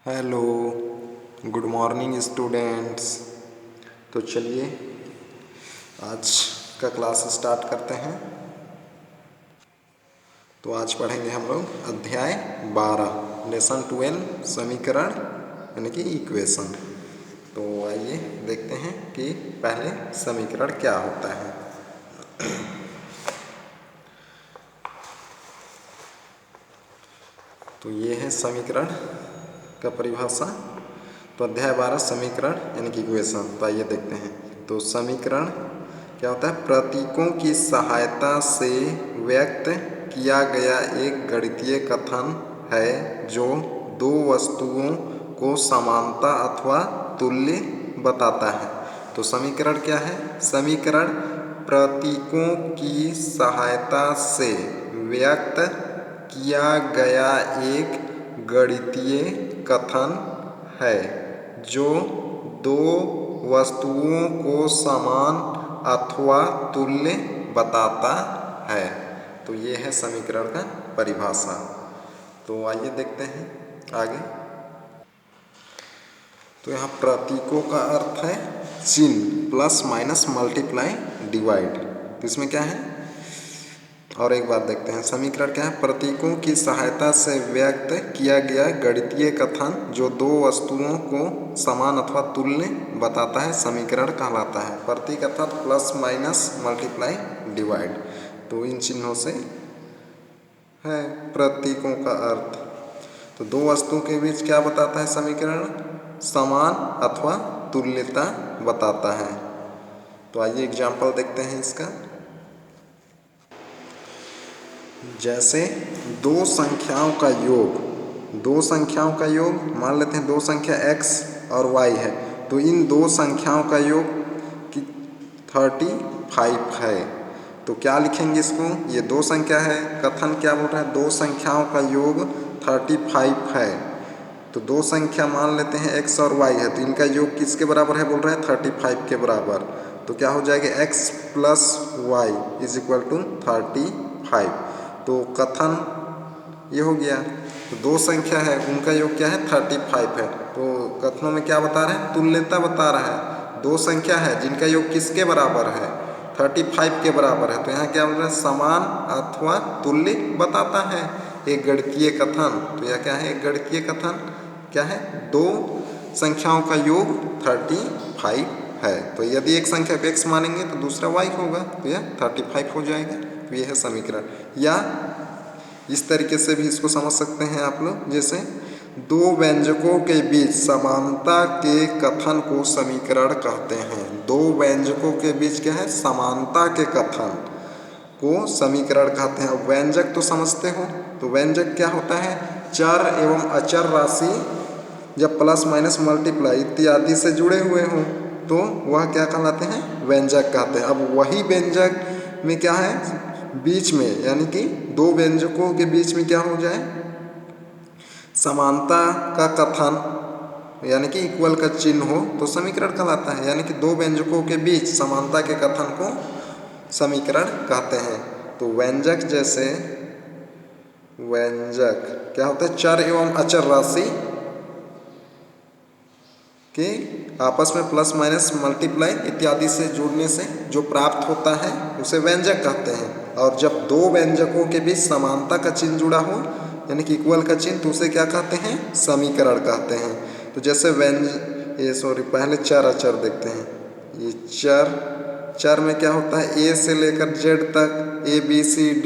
Hello, good morning students. तो चलिए आज का क्लास स्टार्ट करते हैं। तो आज पढ़ेंगे हम लोग अध्याय 12 लेसन 12 समीकरण यानी कि इक्वेशन। तो आइए देखते हैं कि पहले समीकरण क्या होता है। तो ये है समीकरण का परिभाषा। तो अध्याय 12 समीकरण यानी कि इक्वेशन। तो आइए देखते हैं। तो समीकरण क्या होता है? प्रतीकों की सहायता से व्यक्त किया गया एक गणितीय कथन है जो दो वस्तुओं को समानता अथवा तुल्य बताता है। तो समीकरण क्या है? समीकरण प्रतीकों की सहायता से व्यक्त किया गया एक गणितीय कथन है जो दो वस्तुओं को समान अथवा तुल्य बताता है। तो ये है समीकरण का परिभाषा। तो आइए देखते हैं आगे। तो यहाँ प्रतीकों का अर्थ है चिन्ह, प्लस माइनस मल्टीप्लाई डिवाइड। तो इसमें क्या है? और एक बात देखते हैं। समीकरण क्या है? प्रतीकों की सहायता से व्यक्त किया गया गणितीय कथन जो दो वस्तुओं को समान अथवा तुल्य बताता है समीकरण कहलाता है। प्रतीक अर्थात प्लस माइनस मल्टीप्लाई डिवाइड। तो इन चिन्हों से है प्रतीकों का अर्थ। तो दो वस्तुओं के बीच क्या बताता है समीकरण? समान अथवा तुल्यता बताता है। तो आइए एग्जाम्पल देखते हैं इसका। जैसे दो संख्याओं का योग मान लेते हैं। दो संख्या x और y है। तो इन दो संख्याओं का योग 35 है। तो क्या लिखेंगे इसको? ये दो संख्या है, कथन क्या बोल रहा है? दो संख्याओं का योग 35 है। तो दो संख्या मान लेते हैं x और y है। तो इनका योग किसके बराबर है? बोल रहा है 35 के बराबर। तो क्या हो जाएगा? x plus y is equal to 35। तो कथन ये हो गया। तो दो संख्या है, उनका योग क्या है? 35 है। तो कथनों में क्या बता रहे हैं? तुल्यता बता रहा है। दो संख्या है जिनका योग किसके बराबर है? 35 के बराबर है। तो यहाँ क्या बोल रहा है? समान अथवा तुल्य बताता है एक गणितीय कथन। तो यह क्या है? एक गणितीय कथन क्या है? दो संख्याओं का योग 35 है। तो यदि एक संख्या को x मानेंगे तो दूसरा y होगा। तो यह 35 हो जाएगा। तो यह है समीकरण। या इस तरीके से भी इसको समझ सकते हैं आप लोग। जैसे दो व्यंजकों के बीच समानता के कथन को समीकरण कहते हैं। दो व्यंजकों के बीच क्या है? समानता के कथन को समीकरण कहते हैं। अब व्यंजक तो समझते हो। तो व्यंजक क्या होता है? चर एवं अचर राशि जब प्लस माइनस मल्टीप्लाई इत्यादि से जुड़े हुए हों तो वह क्या कहलाते हैं? व्यंजक कहते हैं। अब वही व्यंजक में क्या है? बीच में यानी कि दो व्यंजकों के बीच में क्या हो जाए? समानता का कथन यानी कि इक्वल का चिन्ह हो तो समीकरण कहलाता है। यानी कि दो व्यंजकों के बीच समानता के कथन को समीकरण कहते हैं। तो व्यंजक जैसे व्यंजक क्या होता है? चर एवं अचर राशि के आपस में प्लस माइनस मल्टीप्लाई इत्यादि से जुड़ने से जो प्राप्त होता है उसे व्यंजक कहते हैं। और जब दो व्यंजकों के बीच समानता का चिन्ह जुड़ा हो यानी कि इक्वल का चिन्ह तो उसे क्या कहते हैं? समीकरण कहते हैं। तो जैसे पहले चर अचर देखते हैं। ये चर में क्या होता है? ए से लेकर जेड तक ABCD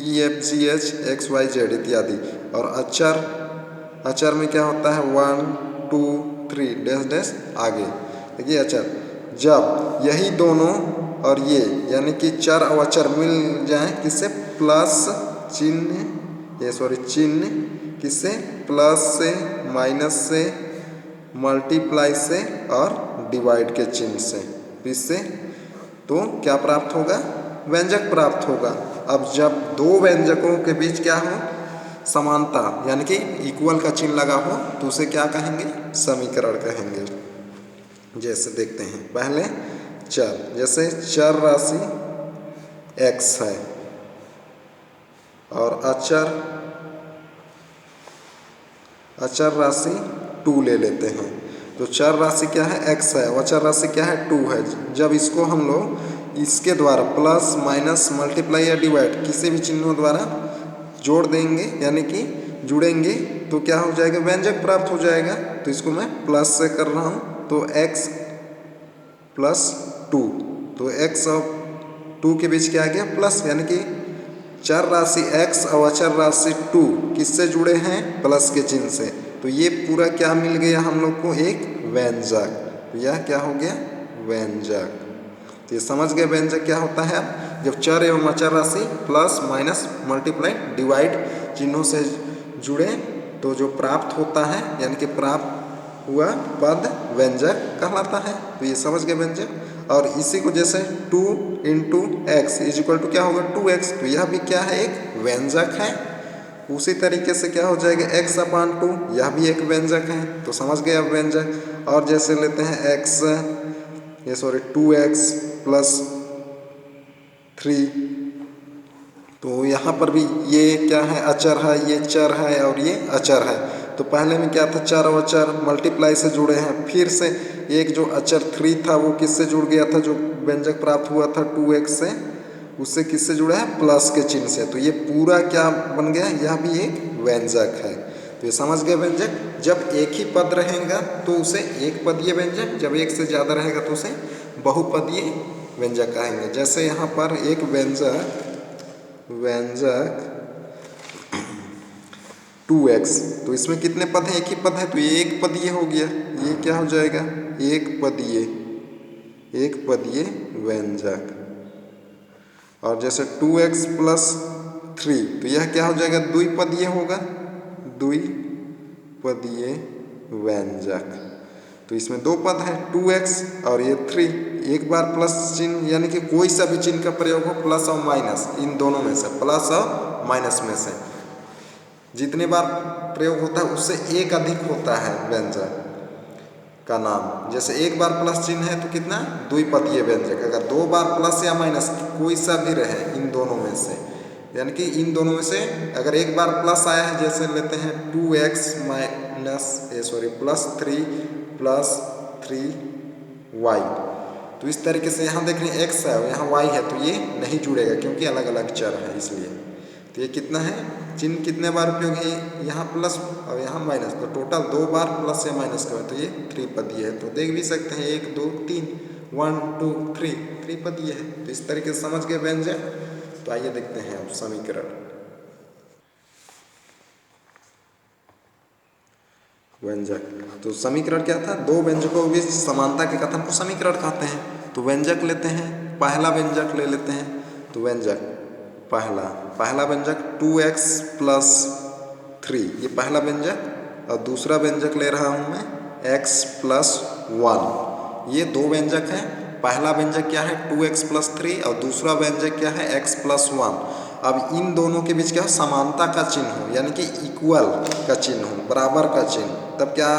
EFGH XYZ इत्यादि। और अचर में क्या होता है? 1 2 3 डैश डैश आगे। देखिए अचर जब यही दोनों और ये यानी कि चर और अचर मिल जाए किससे? प्लस चिन्ह किससे? प्लस से, माइनस से, मल्टीप्लाई से और डिवाइड के चिन्ह से। इससे तो क्या प्राप्त होगा? व्यंजक प्राप्त होगा। अब जब दो व्यंजकों के बीच क्या हो? समानता यानी कि इक्वल का चिन्ह लगा हो तो उसे क्या कहेंगे? समीकरण कहेंगे। जैसे देखते हैं पहले चर। जैसे चर राशि x है और अचर राशि 2 ले लेते हैं। तो चर राशि क्या है x है और अचर राशि क्या है 2 है। जब इसको हम लोग इसके द्वारा प्लस माइनस मल्टीप्लाई या डिवाइड किसी भी चिन्हों द्वारा जोड़ देंगे यानी कि जुड़ेंगे तो क्या हो जाएगा, व्यंजक प्राप्त हो जाएगा। तो इसको मैं प्लस से कर रहा हूँ तो x प्लस 2, तो x और 2 के बीच क्या आ गया प्लस, यानी कि चर राशि x और अचर राशि 2 किससे जुड़े हैं, प्लस के चिन्ह से। तो ये पूरा क्या मिल गया हम लोग को, एक व्यंजक। तो यह क्या हो गया, व्यंजक। तो ये समझ गए व्यंजक क्या होता है। जब चर एवं अचर राशि प्लस माइनस मल्टीप्लाई डिवाइड चिन्हों से जुड़े तो जो प्राप्त होता है यानी कि प्राप्त हुआ पद व्यंजक कहलाता है। तो ये समझ गए व्यंजक। और इसी को जैसे 2 into x is equal to क्या होगा 2x, तो यह भी क्या है, एक व्यंजक है। उसी तरीके से क्या हो जाएगा x अपान 2, यह भी एक व्यंजक है। तो समझ गए अब व्यंजक। और जैसे लेते हैं 2x प्लस 3, तो यहाँ पर भी ये क्या है, अचर है, ये चर है और ये अचर है। तो पहले में क्या था, चर और अचर मल्टीप्लाई से जुड़े हैं। फिर से एक जो अचर 3 था वो किससे जुड़ गया था, जो व्यंजक प्राप्त हुआ था 2x से, उससे किससे जुड़ा है, प्लस के चिन्ह से। तो ये पूरा क्या बन गया, यह भी एक व्यंजक है। तो ये समझ गए व्यंजक। जब एक ही पद रहेगा तो उसे एक पदीय व्यंजक, जब एक से ज़्यादा रहेगा तो उसे बहुपदीय व्यंजक कहेंगे। जैसे यहाँ पर एक व्यंजक 2x, तो इसमें कितने पद हैं, एक ही पद है तो ये एक पदीय हो गया। ये क्या हो जाएगा, एक पदीय व्यंजक। और जैसे 2x प्लस 3, तो यह क्या हो जाएगा, द्विपदीय होगा, द्विपदीय व्यंजक। तो इसमें 2 पद हैं 2x और ये 3, एक बार प्लस चिन्ह यानी कि कोई सा भी चिन्ह का प्रयोग हो, प्लस और माइनस, इन दोनों में से, प्लस और माइनस में से जितने बार प्रयोग होता है उससे एक अधिक होता है व्यंजक का नाम। जैसे एक बार प्लस चिन्ह है तो कितना, द्विपदीय व्यंजक। अगर 2 बार प्लस या माइनस कोई सा भी रहे इन दोनों में से, यानी कि इन दोनों में से अगर एक बार प्लस आया है, जैसे लेते हैं 2x प्लस 3 प्लस 3y, तो इस तरीके से यहाँ देख रहे हैं x है और यहाँ y है, तो ये नहीं जुड़ेगा क्योंकि अलग अलग चर है इसलिए। तो ये कितना है, चिन्ह कितने बार उपयोग है, यहाँ प्लस और यहाँ माइनस, तो टोटल 2 बार प्लस या माइनस का, तो ये त्रिपदीय है। तो देख भी सकते हैं 1 2 3 1 2 3 त्रिपदीय है। तो इस तरीके से समझ गए व्यंजक। तो आइए देखते हैं अब समीकरण। व्यंजक, तो समीकरण क्या था, दो व्यंजकों के बीच समानता के कथन को समीकरण कहते हैं। तो व्यंजक लेते हैं, पहला व्यंजक ले लेते हैं। तो व्यंजक पहला व्यंजक 2x प्लस 3, ये पहला व्यंजक। और दूसरा व्यंजक ले रहा हूँ मैं x प्लस 1, ये दो व्यंजक हैं। पहला व्यंजक क्या है 2x प्लस 3 और दूसरा व्यंजक क्या है x प्लस 1। अब इन दोनों के बीच क्या हो, समानता का चिन्ह हो, यानी कि इक्वल का चिन्ह हो, बराबर का चिन्ह, तब क्या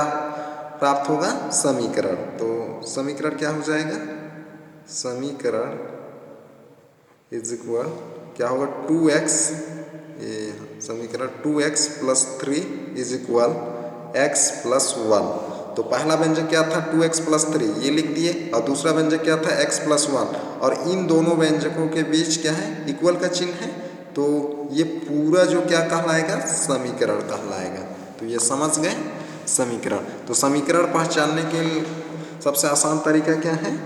प्राप्त होगा, समीकरण। तो समीकरण क्या हो जाएगा, समीकरण इज इक्वल क्या होगा 2x, ये समीकरण 2x plus 3 is equal x plus 1। तो पहला व्यंजक क्या था 2x प्लस 3, ये लिख दिए, और दूसरा व्यंजक क्या था x प्लस 1। और इन दोनों व्यंजकों के बीच क्या है, इक्वल का चिन्ह है। तो ये पूरा जो क्या कहलाएगा, समीकरण कहलाएगा। तो ये समझ गए समीकरण। तो समीकरण पहचानने के लिए सबसे आसान तरीका क्या है,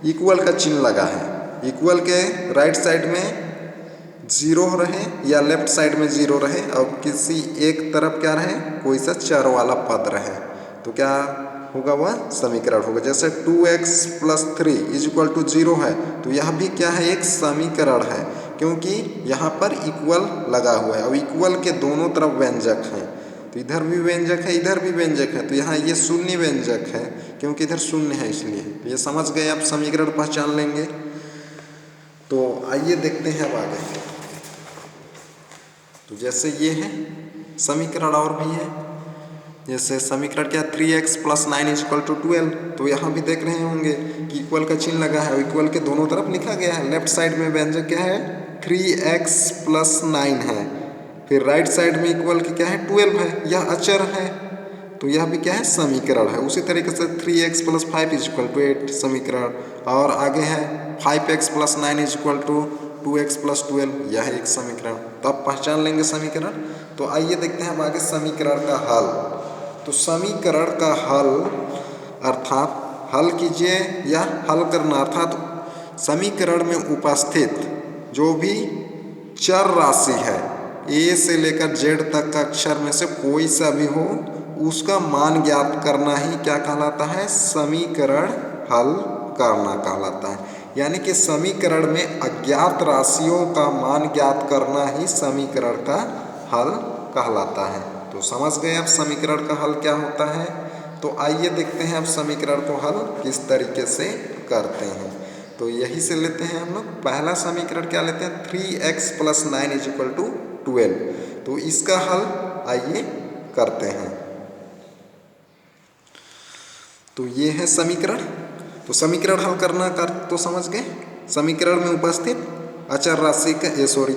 इक्वल का चिन्ह लगा है, इक्वल के राइट साइड में 0 रहे या लेफ्ट साइड में 0 रहे और किसी एक तरफ क्या रहे, कोई सा चर वाला पद रहे, तो क्या होगा, वह समीकरण होगा। जैसे 2x plus 3 is equal to 0 है, तो यह भी क्या है, एक समीकरण है, क्योंकि यहाँ पर इक्वल लगा हुआ है और इक्वल के दोनों तरफ व्यंजक हैं। तो इधर भी व्यंजक है, इधर भी व्यंजक है, तो यहाँ ये शून्य व्यंजक है क्योंकि इधर शून्य है, इसलिए। तो ये समझ गए, आप समीकरण पहचान लेंगे। तो आइए देखते हैं अब आगे। तो जैसे ये है समीकरण, और भी है, जैसे समीकरण क्या 3x plus 9 is equal to 12। तो यहाँ भी देख रहे होंगे कि इक्वल का चिन्ह लगा है और इक्वल के दोनों तरफ लिखा गया है। लेफ्ट साइड में व्यंजक क्या है 3x प्लस 9 है, फिर राइट साइड में इक्वल की क्या है 12 है, यह अचर है। तो यह भी क्या है, समीकरण है। उसी तरीके से 3x + 5 = 8 समीकरण, और आगे है 5x + 9 = 2x + 12, यह एक समीकरण। तो आप पहचान लेंगे समीकरण। तो आइए देखते हैं अब आगे समीकरण का हल। तो समीकरण का हल अर्थात हल कीजिए या हल करना, अर्थात समीकरण में उपस्थित जो भी चर राशि है a से लेकर z तक का अक्षर में से कोई सा भी हो, उसका मान ज्ञात करना ही क्या कहलाता है, समीकरण हल करना कहलाता है। यानी कि समीकरण में अज्ञात राशियों का मान ज्ञात करना ही समीकरण का हल कहलाता है। तो समझ गए अब समीकरण का हल क्या होता है। तो आइए देखते हैं अब समीकरण को हल किस तरीके से करते हैं। तो यही से लेते हैं हम लोग। पहला समीकरण क्या लेते हैं, 3x + 9 = 12। तो इसका हल आइए करते हैं। तो ये है समीकरण। तो समीकरण हल करना कर तो समझ गए। समीकरण में उपस्थित अचर राशि का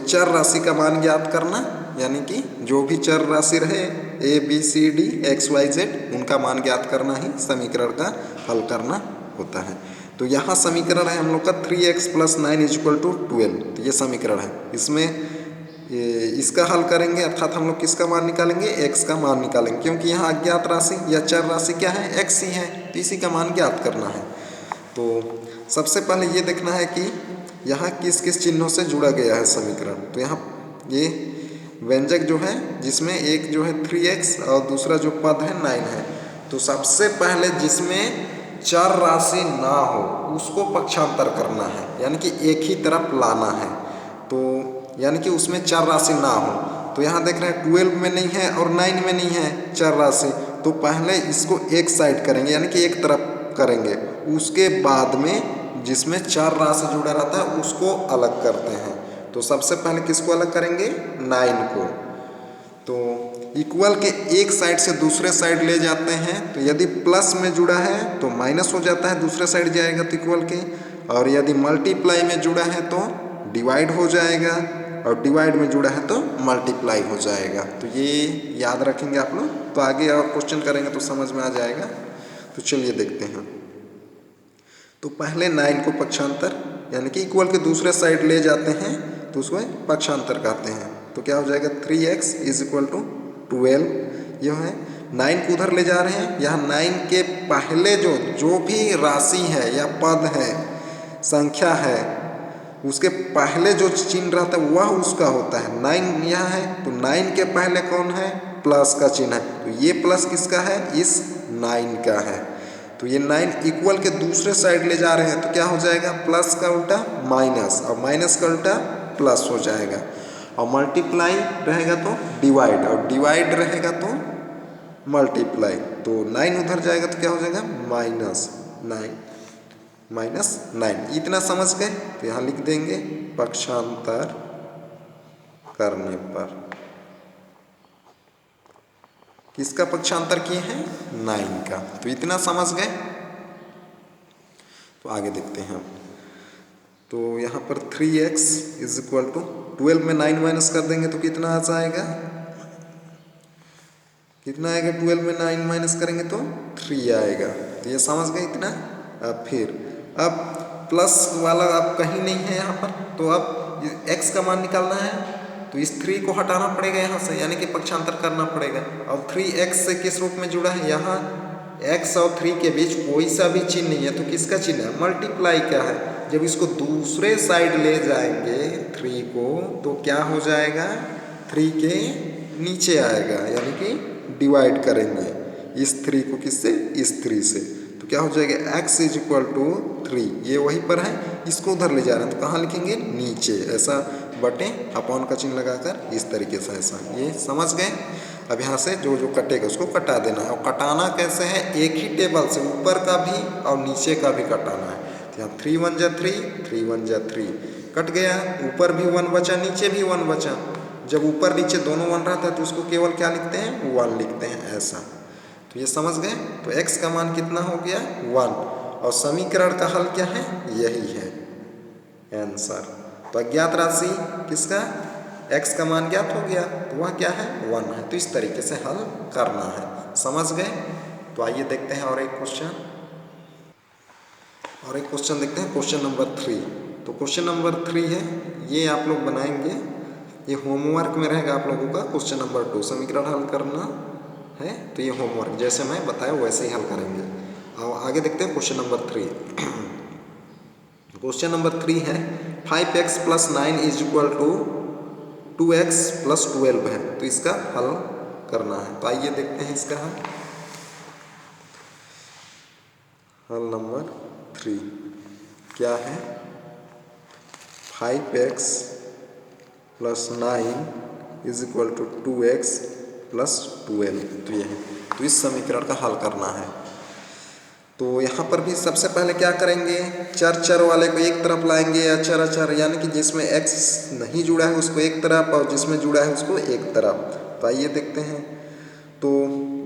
चर राशि का मान ज्ञात करना, यानी कि जो भी चर राशि रहे a b c d x y z, उनका मान ज्ञात करना ही समीकरण का हल करना होता है। तो यहाँ समीकरण है हम लोग का 3x + 9 = 12। तो ये समीकरण है। इसमें इसका हल करेंगे, अर्थात हम लोग किसका मान निकालेंगे, x का मान निकालेंगे, क्योंकि यहाँ अज्ञात राशि या चर राशि क्या है, x ही है। तो इसी का मान ज्ञात करना है। तो सबसे पहले ये देखना है कि यहाँ किस किस चिन्हों से जुड़ा गया है समीकरण। तो यहाँ ये व्यंजक जो है, जिसमें एक जो है 3x और दूसरा जो पद है 9 है। तो सबसे पहले जिसमें चर राशि ना हो उसको पक्षांतर करना है, यानी कि एक ही तरफ लाना है। तो यानी कि उसमें चर राशि ना हो। तो यहाँ देख रहे हैं 12 में नहीं है और 9 में नहीं है चर राशि। तो पहले इसको एक साइड करेंगे, यानी कि एक तरफ करेंगे। उसके बाद में जिसमें चर राशि जुड़ा रहता है उसको अलग करते हैं। तो सबसे पहले किसको अलग करेंगे, 9 को। तो इक्वल के एक साइड से दूसरे साइड ले जाते हैं। तो यदि प्लस में जुड़ा है तो माइनस हो जाता है, दूसरे साइड जाएगा तो इक्वल के। और यदि मल्टीप्लाई में जुड़ा है तो डिवाइड हो जाएगा, और डिवाइड में जुड़ा है तो मल्टीप्लाई हो जाएगा। तो ये याद रखेंगे आप लोग। तो आगे और क्वेश्चन करेंगे तो समझ में आ जाएगा। तो चलिए देखते हैं। तो पहले 9 को पक्षांतर, यानी कि इक्वल के दूसरे साइड ले जाते हैं तो उसको पक्षांतर कहते हैं। तो क्या हो जाएगा, 3x = 12। यह है 9 को उधर ले जा रहे हैं। यहाँ 9 के पहले जो भी राशि है या पद है, संख्या है, उसके पहले जो चिन्ह रहता है वह उसका होता है। 9 यहाँ है तो 9 के पहले कौन है, प्लस का चिन्ह है। तो ये प्लस किसका है, इस 9 का है। तो ये 9 इक्वल के दूसरे साइड ले जा रहे हैं तो क्या हो जाएगा, प्लस का उल्टा माइनस, और माइनस का उल्टा प्लस हो जाएगा। और मल्टीप्लाई रहेगा तो डिवाइड, और डिवाइड रहेगा तो मल्टीप्लाई। तो 9 उधर जाएगा तो क्या हो जाएगा, -9। इतना समझ गए। तो यहाँ लिख देंगे पक्षांतर करने पर किसका पक्षांतर किए हैं, 9 का। तो इतना समझ गए। तो आगे देखते हैं। तो यहाँ पर 3x = 12 में 9 माइनस कर देंगे तो कितना आ जाएगा, कितना आएगा, 12 में 9 माइनस करेंगे तो 3 आएगा। तो ये समझ गए इतना। अब प्लस वाला अब कहीं नहीं है यहाँ पर, तो अब x का मान निकालना है। तो इस 3 को हटाना पड़ेगा यहाँ से, यानी कि पक्षांतर करना पड़ेगा। और 3x से किस रूप में जुड़ा है, यहाँ x और 3 के बीच कोई सा भी चिन्ह नहीं है। तो किसका चिन्ह है, मल्टीप्लाई का है। जब इसको दूसरे साइड ले जाएंगे 3 को तो क्या हो जाएगा, 3 के नीचे आएगा, यानी कि डिवाइड करेंगे इस 3 को किससे, इस 3 से। तो क्या हो जाएगा, x = 3। ये वहीं पर है, इसको उधर ले जा रहे हैं तो कहाँ लिखेंगे, नीचे। ऐसा बटे अपॉन का चिन्ह लगाकर इस तरीके से, ऐसा। ये समझ गए। अब यहाँ से जो जो कटेगा उसको कटा देना है। और कटाना कैसे है, एक ही टेबल से ऊपर का भी और नीचे का भी कटाना है। तो यहाँ 3 × 1 = 3, 3 × 1 = 3 कट गया। ऊपर भी 1 बचा, नीचे भी 1 बचा। जब ऊपर नीचे दोनों 1 रहता है तो उसको केवल क्या लिखते हैं, 1 लिखते हैं, ऐसा। तो ये समझ गए। तो x का मान कितना हो गया, 1। और समीकरण का हल क्या है, यही है आंसर। तो अज्ञात राशि किसका, x का मान ज्ञात हो गया तो वह क्या है 1 है। तो इस तरीके से हल करना है, समझ गए। तो आइए देखते हैं और एक क्वेश्चन देखते हैं, क्वेश्चन नंबर 3। तो क्वेश्चन नंबर 3 है, ये आप लोग बनाएंगे, ये होमवर्क में रहेगा आप लोगों का। क्वेश्चन नंबर 2 समीकरण हल करना है, तो ये होमवर्क जैसे मैं बताया वैसे ही हल करेंगे। और आगे देखते हैं क्वेश्चन नंबर 3। क्वेश्चन नंबर 3 है 5x + 9 = 2x + 12 है। तो इसका हल करना है। तो आइए देखते हैं इसका हल नंबर 3 क्या है। 5x + 9 = 2x + 12। तो ये है, तो इस समीकरण का हल करना है। तो यहाँ पर भी सबसे पहले क्या करेंगे, चर वाले को एक तरफ लाएंगे, अचर यानी कि जिसमें x नहीं जुड़ा है उसको एक तरफ और जिसमें जुड़ा है उसको एक तरफ। तो आइए देखते हैं। तो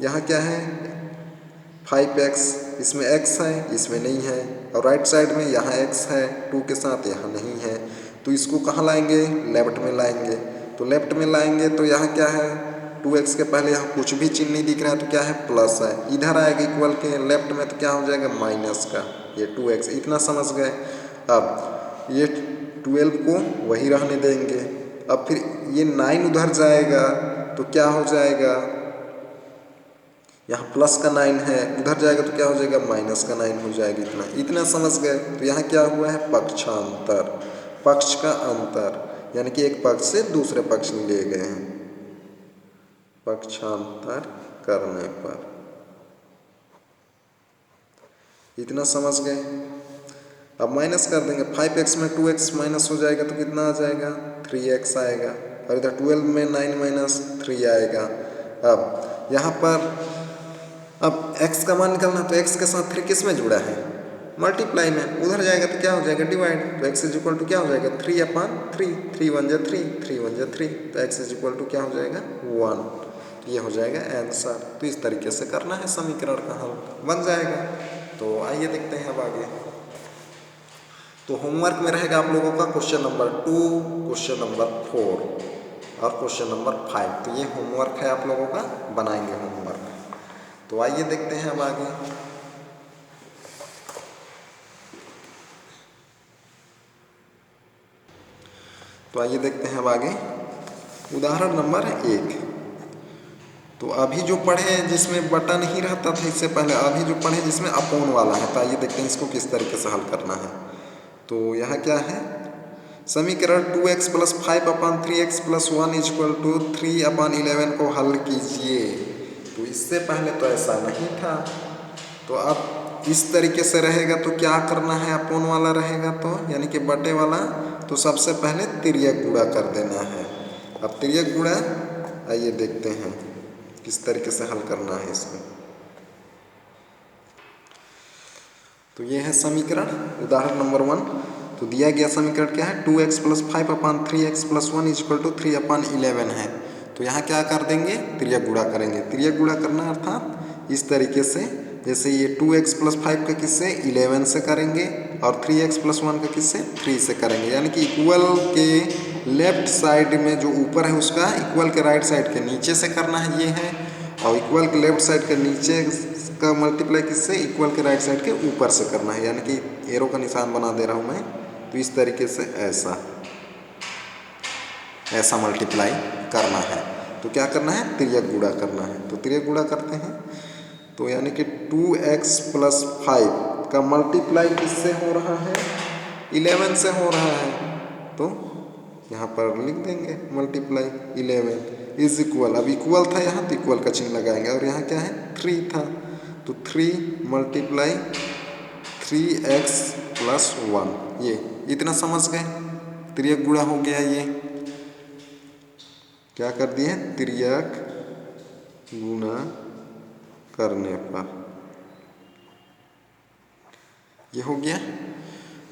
यहाँ क्या है 5x, इसमें x है इसमें नहीं है, और राइट साइड में यहाँ x है 2 के साथ, यहाँ नहीं है। तो इसको कहाँ लाएंगे, लेफ्ट में लाएंगे। तो लेफ्ट में लाएंगे तो यहाँ क्या है 2x के पहले यहाँ कुछ भी चिन्ह नहीं दिख रहा है तो क्या है प्लस है, इधर आएगा इक्वल के लेफ्ट में तो क्या हो जाएगा माइनस का, ये 2x। इतना समझ गए। अब ये 12 को वही रहने देंगे। अब फिर ये 9 उधर जाएगा तो क्या हो जाएगा, यहाँ प्लस का 9 है, उधर जाएगा तो क्या हो जाएगा माइनस का 9 हो जाएगा। इतना समझ गए। तो यहाँ क्या हुआ है पक्षांतर, पक्ष का अंतर, यानी कि एक पक्ष से दूसरे पक्ष में ले गए हैं पक्षांतर करने पर। इतना समझ गए। अब माइनस कर देंगे, 5x में 2x माइनस हो जाएगा तो कितना आ जाएगा 3x आएगा, और इधर 12 में 9 - 3 आएगा। अब यहाँ पर अब x का मान निकालना, तो x के साथ 3 किस में जुड़ा है मल्टीप्लाई में, उधर जाएगा तो क्या हो जाएगा डिवाइड। तो x = क्या हो जाएगा 3/3, 3 × 1 = 3, 3 × 1 = 3, तो x = क्या हो जाएगा 1। ये हो जाएगा आंसर। तो इस तरीके से करना है, समीकरण का हल बन जाएगा। तो आइए देखते हैं अब आगे। तो होमवर्क में रहेगा आप लोगों का क्वेश्चन नंबर 2, क्वेश्चन नंबर 4 और क्वेश्चन नंबर 5। तो ये होमवर्क है आप लोगों का, बनाएंगे होमवर्क। तो आइए देखते हैं अब आगे। तो आइए देखते हैं अब आगे उदाहरण नंबर 1। तो अभी जो पढ़े जिसमें बटन नहीं रहता था इससे पहले, अभी जो पढ़े जिसमें अपोन वाला है। तो आइए देखते हैं इसको किस तरीके से हल करना है। तो यहाँ क्या है, समीकरण 2x + 5/3x + 1 = 3/11 को हल कीजिए। तो इससे पहले तो ऐसा नहीं था। तो अब इस तरीके से रहेगा तो क्या करना है, अपोन वाला रहेगा तो यानी कि बटे वाला, तो सबसे पहले तिर्यक गुणा कर देना है। अब तिर्यक गुणा आइए देखते हैं किस तरीके से हल करना है इसको। तो ये है समीकरण उदाहरण नंबर 1। तो दिया गया समीकरण क्या है 2x + 5/3x + 1 = 3/11 है। तो यहाँ क्या कर देंगे तिर्यक गुणा करेंगे। तिर्यक गुणा करना अर्थात इस तरीके से, जैसे ये 2x + 5 का किससे 11 से करेंगे और 3x + 1 का किससे 3 से करेंगे। यानी कि इक्वल के लेफ्ट साइड में जो ऊपर है उसका इक्वल के राइट साइड के नीचे से करना है, ये है। और इक्वल के लेफ्ट साइड के नीचे का मल्टीप्लाई किससे इक्वल के राइट साइड के ऊपर से करना है, यानी कि एरो का निशान बना दे रहा हूँ मैं। तो इस तरीके से ऐसा मल्टीप्लाई करना है। तो क्या करना है तिर्यक गुणा करना है। तो तिर्यक गुणा करते हैं। तो यानी कि 2x + 5 का मल्टीप्लाई किससे हो रहा है 11 से हो रहा है। तो यहाँ पर लिख देंगे मल्टीप्लाई 11 = अब इक्वल था यहाँ तो इक्वल का चिन्ह लगाएंगे, और यहाँ क्या है 3 था तो 3 × 3x + 1। ये इतना समझ गए। तिर्यक गुणा हो गया, ये क्या कर दिए तिर्यक गुणा करने पर ये हो गया।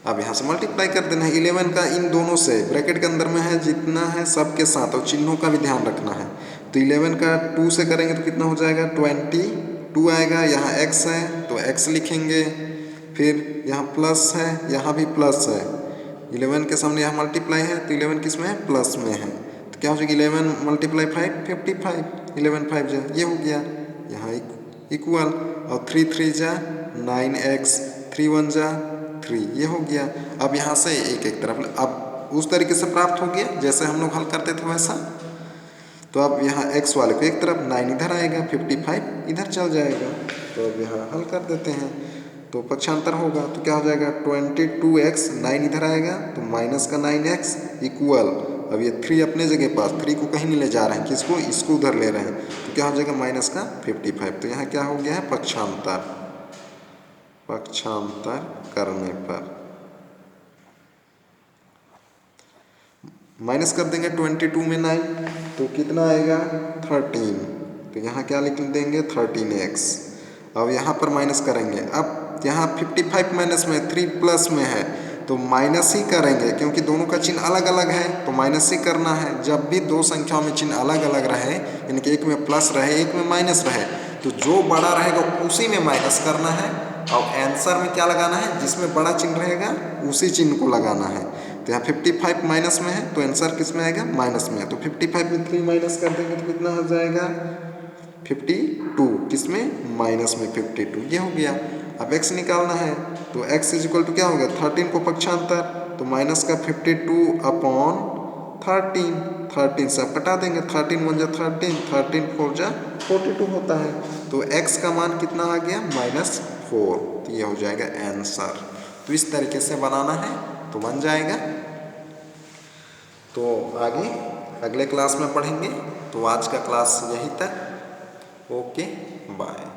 अब यहाँ से मल्टीप्लाई कर देना है 11 का इन दोनों से, ब्रैकेट के अंदर में है जितना है सबके साथ, और चिन्हों का भी ध्यान रखना है। तो 11 का 2 से करेंगे तो कितना हो जाएगा 22 आएगा। यहाँ x है तो x लिखेंगे, फिर यहाँ प्लस है यहाँ भी प्लस है, 11 के सामने यहाँ मल्टीप्लाई है तो 11 किस में है प्लस में है। तो तो क्या हो जाएगा 11 मल्टीप्लाई 5 55, 11 5 जा ये हो गया यहाँ इक्वल, और 3 3 जा 9x, 3 1 जा 3 ये हो गया। अब यहाँ से एक एक तरफ अब उस तरीके से प्राप्त हो गया जैसे हम लोग हल करते थे वैसा। तो अब यहाँ x वाले को एक तरफ, 9 इधर आएगा, 55 इधर चल जाएगा। तो अब यहाँ हल कर देते हैं तो पक्षांतर होगा तो क्या हो जाएगा 22x, 9 इधर आएगा तो माइनस का 9x इक्वल, अब ये 3 अपने जगह पास, 3 को कहीं नहीं ले जा रहे हैं, किसको, इसको उधर ले रहे हैं, तो क्या हो जाएगा माइनस का 55। तो यहाँ क्या हो गया है पक्षांतर, पक्षांतर करने पर माइनस कर देंगे 22 में 9 तो कितना आएगा 13, तो यहाँ क्या लिख देंगे 13x। अब यहाँ पर माइनस करेंगे, अब यहाँ 55 माइनस में 3 प्लस में है तो माइनस ही करेंगे क्योंकि दोनों का चिन्ह अलग अलग है तो माइनस ही करना है। जब भी दो संख्याओं में चिन्ह अलग अलग रहे, यानी कि एक में प्लस रहे एक में माइनस रहे, तो जो बड़ा रहेगा उसी में माइनस करना है और आंसर में क्या लगाना है, जिसमें बड़ा चिन्ह रहेगा उसी चिन्ह को लगाना है। तो यहाँ 55 माइनस में है तो आंसर किस में आएगा, माइनस में है। तो 55 में 3 माइनस कर देंगे तो कितना हो जाएगा 52, किसमें, माइनस में 52, ये हो गया। अब x निकालना है तो x इज इक्वल टू क्या होगा 13 को पक्षांतर, तो माइनस का 52 अपॉन 13, 13 से आप कटा देंगे, 13 1 जा 13, 13 4 जा 42 होता है। तो x का मान कितना आ गया -4, तो ये हो जाएगा आंसर। तो इस तरीके से बनाना है तो बन जाएगा। तो आगे अगले क्लास में पढ़ेंगे। तो आज का क्लास यहीं तक। Okay bye.